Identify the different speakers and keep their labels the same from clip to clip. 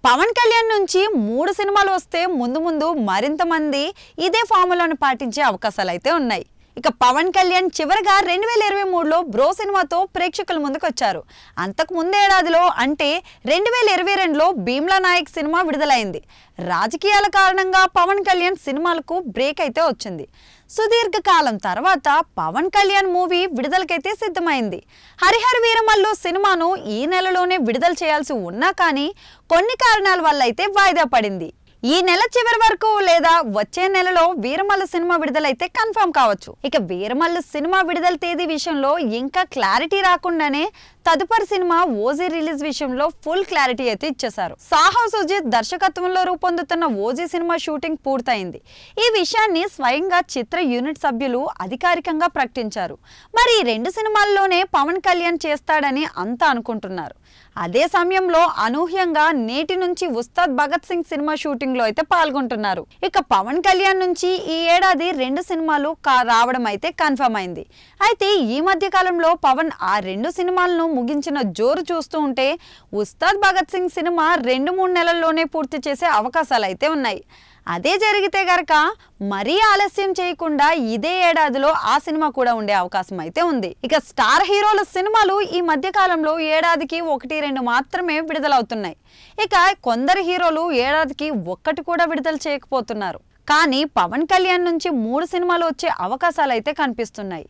Speaker 1: పవన్ కళ్యాణ్ నుంచి 3 సినిమాలు వస్తే ముందు మరింత మంది ఇదే ఫార్ములాను పాటించే అవకాశాలు అయితే ఉన్నాయి. ఇక పవన్ కళ్యాణ్ చివరగా 2023లో బ్రో సినిమాతో ప్రేక్షకుల ముందుకు వచ్చారు. అంతకు ముందేడాదిలో అంటే 2022లో భీమ్లా నాయక్ సినిమా విడుదలైంది. రాజకీయాల కారణంగా పవన్ కళ్యాణ్ సినిమాలకు బ్రేక్ అయితే వచ్చింది. సుదీర్ఘ కాలం తర్వాత పవన్ కళ్యాణ్ మూవీ విడుదలకైతే సిద్ధమైంది. హరిహర వీరమల్లు సినిమాను ఈ నెలలోనే విడుదల చేయాల్సి ఉన్నా కానీ కొన్ని కారణాల వల్ల అయితే వాయిదా పడింది. ఈ నెల చివరి వరకు లేదా వచ్చే నెలలో వీరమల్లు సినిమా విడుదలైతే కన్ఫర్మ్ కావచ్చు. ఇక వీరమల్లు సినిమా విడుదల తేదీ విషయంలో ఇంకా క్లారిటీ రాకుండానే తదుపరి సినిమా ఓజీ రిలీజ్ విషయంలో ఫుల్ క్లారిటీ అయితే ఇచ్చేశారు. సాహో సుజిత్ దర్శకత్వంలో రూపొందుతున్న ఓజీ సినిమా షూటింగ్ పూర్తయింది. ఈ విషయాన్ని స్వయంగా చిత్ర యూనిట్ సభ్యులు అధికారికంగా ప్రకటించారు. మరి ఈ 2 సినిమాల్లోనే పవన్ కళ్యాణ్ చేస్తాడని అంతా అనుకుంటున్నారు. అదే సమయంలో అనూహ్యంగా నేటి నుంచి ఉస్తాద్ భగత్ సింగ్ సినిమా షూటింగ్ లో అయితే పాల్గొంటున్నారు. ఇక పవన్ కళ్యాణ్ నుంచి ఈ ఏడాది 2 సినిమాలు రావడం అయితే కన్ఫర్మ్ అయింది. అయితే ఈ మధ్య కాలంలో పవన్ ఆ 2 సినిమాలను ముగించిన జోరు చూస్తూ ఉంటే ఉస్తాద్ భగత్ సింగ్ సినిమా 2-3 నెలల్లోనే పూర్తి చేసే అవకాశాలు అయితే ఉన్నాయి. అదే జరిగితే గనక మరీ ఆలస్యం చేయకుండా ఇదే ఏడాదిలో ఆ సినిమా కూడా ఉండే అవకాశం అయితే ఉంది. ఇక స్టార్ హీరోల సినిమాలు ఈ మధ్య కాలంలో ఏడాదికి 1-2 మాత్రమే విడుదలవుతున్నాయి. ఇక కొందరు హీరోలు ఏడాదికి 1 కూడా విడుదల చేయకపోతున్నారు. కానీ పవన్ కళ్యాణ్ నుంచి 3 సినిమాలు వచ్చే అవకాశాలు అయితే కనిపిస్తున్నాయి.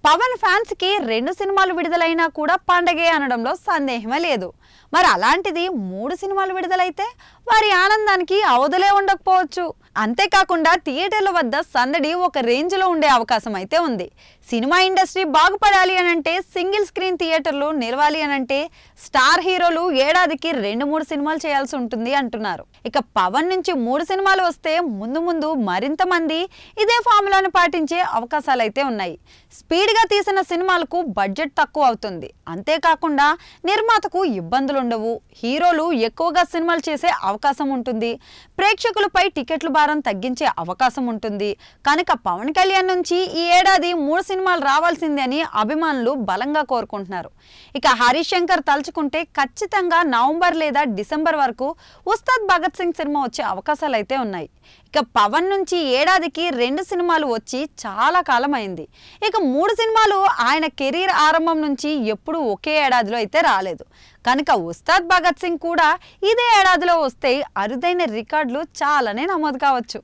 Speaker 1: పవన్ ఫ్యాన్స్ కి 2 సినిమాలు విడుదలైనా కూడా పండగే అనడంలో సందేహమే లేదు. మరి అలాంటిది 3 సినిమాలు విడుదలైతే వారి ఆనందానికి అవధులే ఉండకపోవచ్చు. అంతేకాకుండా థియేటర్ల వద్ద సందడి ఒక రేంజ్ లో ఉండే అవకాశం అయితే ఉంది. సినిమా ఇండస్ట్రీ బాగుపడాలి అనంటే సింగిల్ స్క్రీన్ థియేటర్లు నిలవాలి అనంటే స్టార్ హీరోలు ఏడాదికి 2-3 సినిమాలు చేయాల్సి ఉంటుంది అంటున్నారు. ఇక పవన్ నుంచి 3 సినిమాలు వస్తే ముందు మరింత మంది ఇదే ఫార్ములాను పాటించే అవకాశాలు అయితే ఉన్నాయి. స్పీడ్ గా తీసిన సినిమాలకు బడ్జెట్ తక్కువ అవుతుంది. అంతేకాకుండా నిర్మాతకు ఇబ్బందులు ఉండవు. హీరోలు ఎక్కువగా సినిమాలు చేసే అవకాశం ఉంటుంది. ప్రేక్షకులపై టికెట్ల భారం తగ్గించే అవకాశం ఉంటుంది. కనుక పవన్ కళ్యాణ్ నుంచి ఈ ఏడాది 3 సినిమాలు రావాల్సిందే అని అభిమానులు బలంగా కోరుకుంటున్నారు. ఇక హరీష్ శంకర్ తలుచుకుంటే ఖచ్చితంగా నవంబర్ లేదా డిసెంబర్ వరకు ఉస్తాద్ భగత్ సింగ్ సినిమా వచ్చే అవకాశాలు అయితే ఉన్నాయి. ఇక పవన్ నుంచి ఏడాదికి 2 సినిమాలు వచ్చి చాలా కాలం అయింది. ఇక 3 సినిమాలు ఆయన కెరీర్ ఆరంభం నుంచి ఎప్పుడు ఒకే ఏడాదిలో అయితే రాలేదు. కనుక ఉస్తాద్ భగత్ సింగ్ కూడా ఇదే ఏడాదిలో వస్తే అరుదైన రికార్డులు చాలానే నమోదు కావచ్చు.